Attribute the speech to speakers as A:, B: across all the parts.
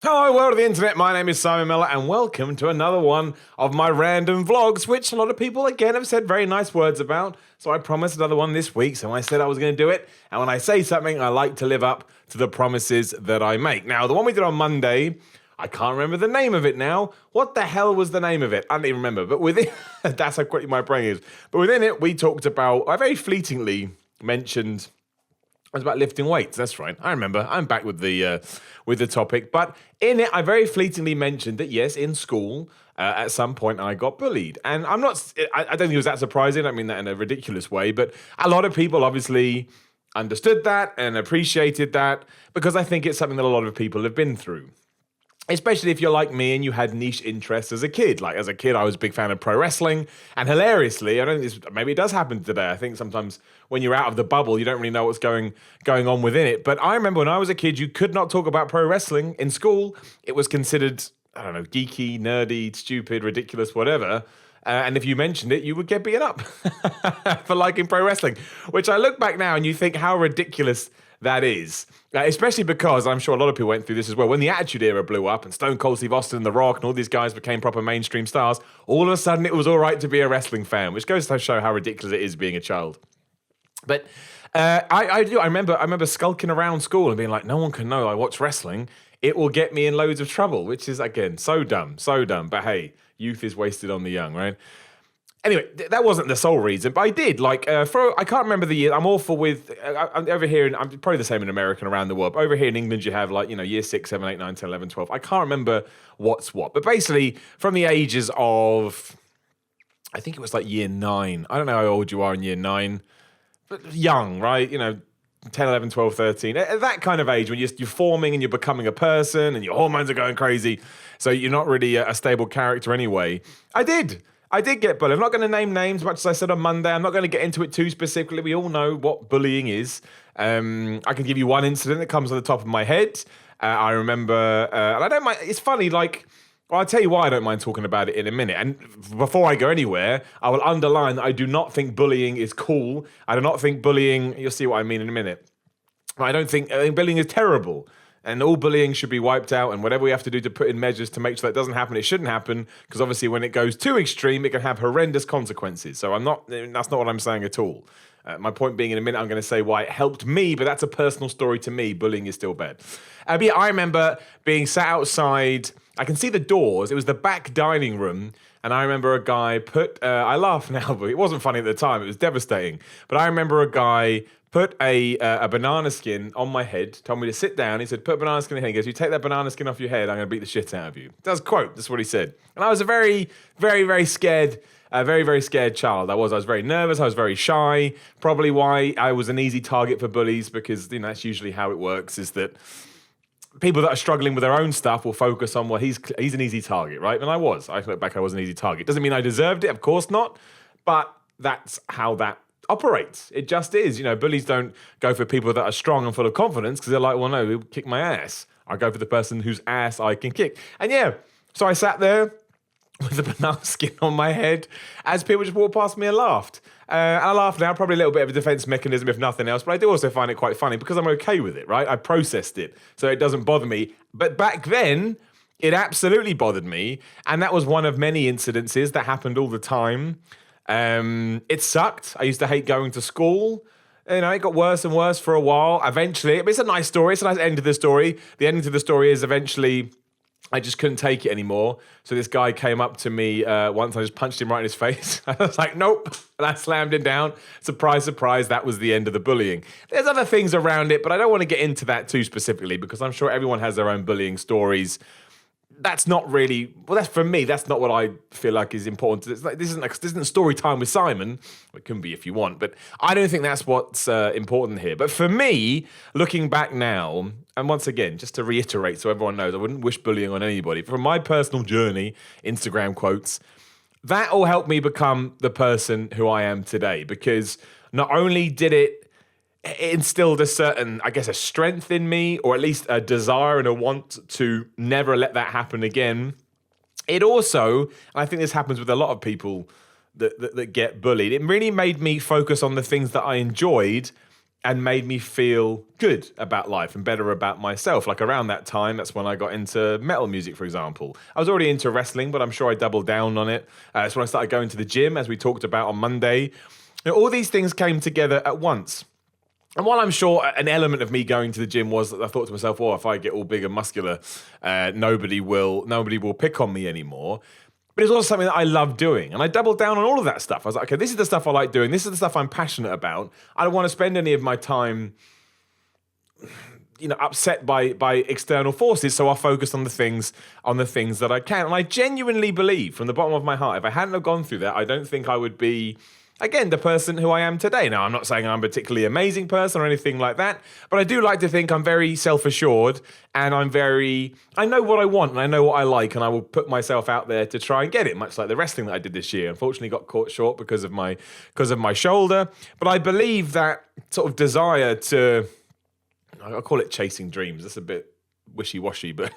A: Hello, world of the internet. My name is Simon Miller, and welcome to another one of my random vlogs, which a lot of people again have said very nice words about. So I promised another one this week. So I said I was going to do it. And when I say something, I like to live up to the promises that I make. Now, the one we did on Monday, I can't remember the name of it now. What the hell was the name of it? I don't even remember. But within that's how quickly my brain is. But within it, we talked about. I very fleetingly mentioned. It was about lifting weights. That's right. I remember. I'm back with the topic. But in it, I very fleetingly mentioned that yes, in school, at some point, I got bullied, and I'm not. I don't think it was that surprising. I don't mean that in a ridiculous way, but a lot of people obviously understood that and appreciated that because I think it's something that a lot of people have been through. Especially if you're like me and you had niche interests as a kid. Like as a kid, I was a big fan of pro wrestling, and hilariously, I don't think this, maybe it does happen today. I think sometimes when you're out of the bubble, you don't really know what's going on within it. But I remember when I was a kid, you could not talk about pro wrestling in school. It was considered, I don't know, geeky, nerdy, stupid, ridiculous, whatever. And if you mentioned it, you would get beaten up for liking pro wrestling. Which I look back now and you think how ridiculous that is. Especially because I'm sure a lot of people went through this as well. When the Attitude Era blew up and Stone Cold Steve Austin and The Rock and all these guys became proper mainstream stars, all of a sudden it was all right to be a wrestling fan, which goes to show how ridiculous it is being a child. But I do. I remember skulking around school and being like, no one can know I watch wrestling. It will get me in loads of trouble, which is, again, so dumb, so dumb. But hey, youth is wasted on the young, right? Anyway, that wasn't the sole reason, but I did. I can't remember the year. I'm awful with, I'm over here, and I'm probably the same in America and around the world. But over here in England, you have year 6, 7, 8, 9, 10, 11, 12. I can't remember what's what. But basically, from the ages of, I think it was like year 9. I don't know how old you are in year 9. But young, right? 10, 11, 12, 13. At that kind of age when you're forming and you're becoming a person and your hormones are going crazy. So you're not really a stable character anyway. I did get bullied. I'm not going to name names, much as I said on Monday. I'm not going to get into it too specifically. We all know what bullying is. I can give you one incident that comes on the top of my head. I remember, and I don't mind. It's funny, well, I'll tell you why I don't mind talking about it in a minute. And before I go anywhere, I will underline that I do not think bullying is cool. I do not think bullying, you'll see what I mean in a minute. I think bullying is terrible. And all bullying should be wiped out, and whatever we have to do to put in measures to make sure that doesn't happen, it shouldn't happen, because obviously when it goes too extreme, it can have horrendous consequences. So that's not what I'm saying at all. My point being, in a minute, I'm going to say why it helped me, but that's a personal story to me. Bullying is still bad. But yeah, I remember being sat outside. I can see the doors. It was the back dining room. And I remember a guy I laugh now, but it wasn't funny at the time. It was devastating. But I remember a guy put a banana skin on my head, told me to sit down. He said, put a banana skin in your head. He goes, you take that banana skin off your head, I'm going to beat the shit out of you. That's a quote. That's what he said. And I was a very, very, very scared, very, very scared child. I was very nervous. I was very shy. Probably why I was an easy target for bullies, because that's usually how it works, is that people that are struggling with their own stuff will focus on, well, he's an easy target, right? And I look back, I was an easy target. Doesn't mean I deserved it, of course not, but that's how that operates. It just is. Bullies don't go for people that are strong and full of confidence, because they're like, well, no, he'll kick my ass. I go for the person whose ass I can kick. And yeah, so I sat there with a banana skin on my head as people just walked past me and laughed. And I laugh now, probably a little bit of a defense mechanism, if nothing else, but I do also find it quite funny because I'm okay with it, right? I processed it, so it doesn't bother me. But back then, it absolutely bothered me, and that was one of many incidences that happened all the time. It sucked. I used to hate going to school. It got worse and worse for a while. Eventually, it's a nice story. It's a nice end to the story. The ending to the story is eventually I just couldn't take it anymore. So this guy came up to me once. I just punched him right in his face. I was like, nope. And I slammed him down. Surprise, surprise. That was the end of the bullying. There's other things around it, but I don't want to get into that too specifically, because I'm sure everyone has their own bullying stories. That's not really, that's for me, that's not what I feel like is important. This isn't story time with Simon. It can be if you want, but I don't think that's what's important here. But for me, looking back now, and once again, just to reiterate so everyone knows, I wouldn't wish bullying on anybody. From my personal journey, Instagram quotes, that all helped me become the person who I am today, because not only did it instilled a certain, I guess, a strength in me, or at least a desire and a want to never let that happen again. It also, and I think this happens with a lot of people that get bullied, it really made me focus on the things that I enjoyed and made me feel good about life and better about myself. Like around that time, that's when I got into metal music, for example. I was already into wrestling, but I'm sure I doubled down on it. That's when I started going to the gym, as we talked about on Monday. All these things came together at once. And while I'm sure an element of me going to the gym was that I thought to myself, if I get all big and muscular, nobody will pick on me anymore. But it's also something that I love doing. And I doubled down on all of that stuff. I was like, okay, this is the stuff I like doing. This is the stuff I'm passionate about. I don't want to spend any of my time, upset by external forces. So I'll focus on the things that I can. And I genuinely believe from the bottom of my heart, if I hadn't have gone through that, I don't think I would be, again, the person who I am today. Now, I'm not saying I'm a particularly amazing person or anything like that, but I do like to think I'm very self-assured and I know what I want and I know what I like and I will put myself out there to try and get it, much like the wrestling that I did this year. Unfortunately, got caught short because of my shoulder, but I believe that sort of desire to, I'll call it chasing dreams. That's a bit wishy-washy, but,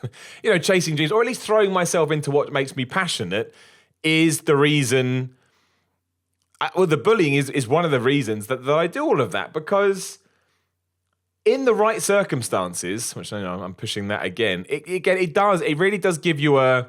A: chasing dreams, or at least throwing myself into what makes me passionate is the reason. The bullying is one of the reasons that I do all of that, because in the right circumstances, which I know I'm pushing that again, it really does give you I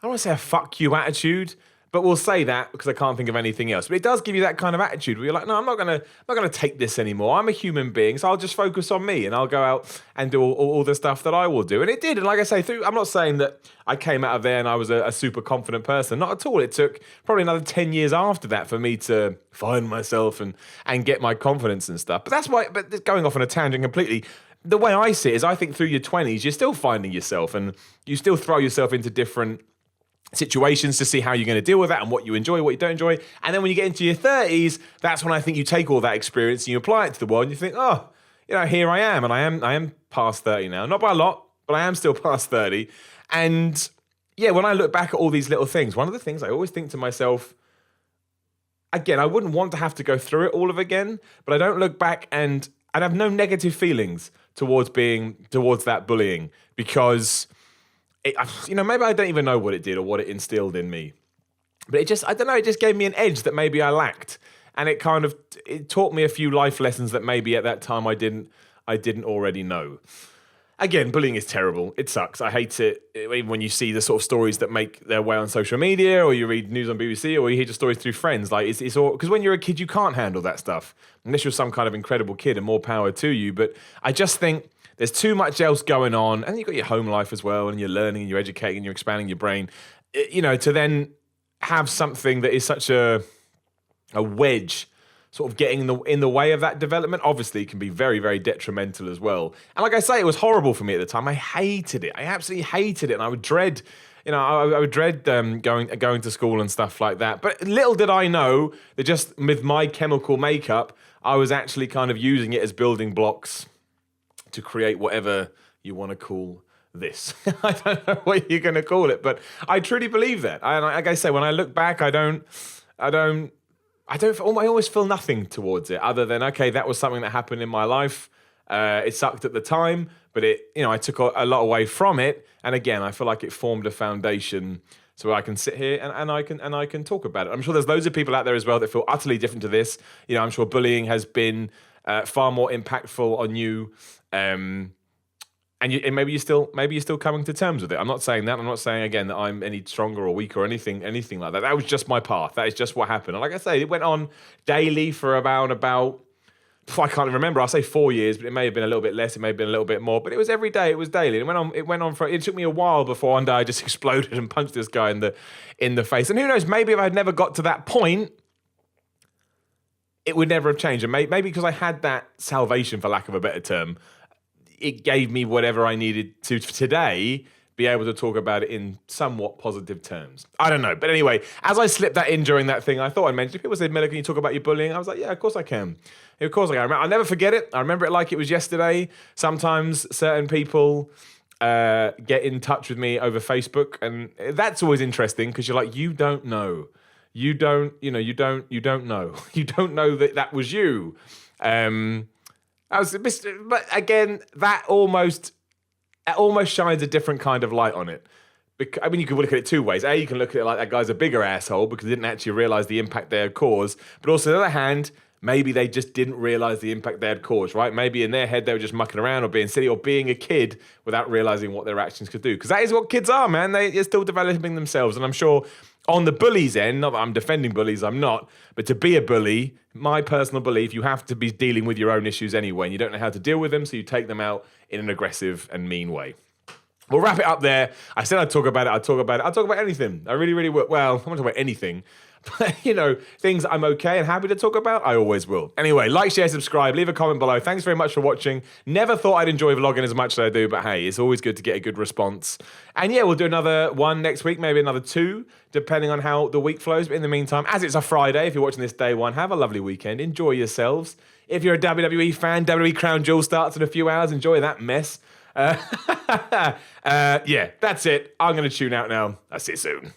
A: don't want to say a fuck you attitude, but we'll say that because I can't think of anything else. But it does give you that kind of attitude where you're like, no, I'm not gonna take this anymore. I'm a human being, so I'll just focus on me and I'll go out and do all the stuff that I will do. And it did. And like I say, I'm not saying that I came out of there and I was a super confident person. Not at all. It took probably another 10 years after that for me to find myself and get my confidence and stuff. But that's why. But going off on a tangent completely. The way I see it is, I think through your 20s, you're still finding yourself and you still throw yourself into different situations to see how you're going to deal with that and what you enjoy, what you don't enjoy. And then when you get into your 30s, that's when I think you take all that experience and you apply it to the world and you think, here I am. And I am past 30 now. Not by a lot, but I am still past 30. And yeah, when I look back at all these little things, one of the things I always think to myself, again, I wouldn't want to have to go through it all again, but I don't look back and I'd have no negative feelings towards that bullying, because maybe I don't even know what it did or what it instilled in me. But it just gave me an edge that maybe I lacked. And it taught me a few life lessons that maybe at that time I didn't already know. Again, bullying is terrible. It sucks. I hate it. Even when you see the sort of stories that make their way on social media, or you read news on BBC, or you hear just stories through friends. Like it's all, because when you're a kid, you can't handle that stuff. Unless you're some kind of incredible kid, and more power to you. But I just think there's too much else going on, and you've got your home life as well, and you're learning, and you're educating, and you're expanding your brain. To then have something that is such a wedge sort of getting in the way of that development, obviously can be very, very detrimental as well. And like I say, it was horrible for me at the time. I hated it. I absolutely hated it, and I would dread. I would dread going to school and stuff like that. But little did I know that just with my chemical makeup, I was actually kind of using it as building blocks to create whatever you want to call this. I don't know what you're going to call it, but I truly believe that. And like I say, when I look back, I always feel nothing towards it other than, okay, that was something that happened in my life. It sucked at the time, but I took a lot away from it. And again, I feel like it formed a foundation so I can sit here and I can talk about it. I'm sure there's loads of people out there as well that feel utterly different to this. I'm sure bullying has been far more impactful on you. And maybe you're still coming to terms with it. I'm not saying that. I'm not saying again that I'm any stronger or weaker or anything like that. That was just my path. That is just what happened. And like I say, it went on daily for about I can't remember. I'll say 4 years, but it may have been a little bit less. It may have been a little bit more. But it was every day. It was daily. It went on for. It took me a while before one day I just exploded and punched this guy in the face. And who knows? Maybe if I had never got to that point, it would never have changed. And maybe because I had that salvation, for lack of a better term, it gave me whatever I needed to today be able to talk about it in somewhat positive terms. I don't know. But anyway, as I slipped that in during that thing, I thought I'd mention, if people said, Miller, can you talk about your bullying? I was like, yeah, of course I can. Of course I can. I'll never forget it. I remember it like it was yesterday. Sometimes certain people get in touch with me over Facebook, and that's always interesting because you're like, you don't know. You don't know. You don't know that was you. But again, that almost shines a different kind of light on it. I mean, you can look at it two ways. You can look at it like that guy's a bigger asshole because he didn't actually realize the impact they had caused. But also, on the other hand, maybe they just didn't realize the impact they had caused, right? Maybe in their head they were just mucking around or being silly or being a kid without realizing what their actions could do. Because that is what kids are, man. They're still developing themselves. And I'm sure on the bullies end, not that I'm defending bullies, I'm not, but to be a bully, my personal belief, you have to be dealing with your own issues anyway, and you don't know how to deal with them, so you take them out in an aggressive and mean way. We'll wrap it up there. I said I'd talk about it. I'll talk about anything. I really, really will. Well, I won't talk about anything. But, things I'm okay and happy to talk about, I always will. Anyway, like, share, subscribe, leave a comment below. Thanks very much for watching. Never thought I'd enjoy vlogging as much as I do, but hey, it's always good to get a good response. And yeah, we'll do another one next week, maybe another 2, depending on how the week flows. But in the meantime, as it's a Friday, if you're watching this day 1, have a lovely weekend. Enjoy yourselves. If you're a WWE fan, WWE Crown Jewel starts in a few hours. Enjoy that mess. Yeah, that's it. I'm going to tune out now. I'll see you soon.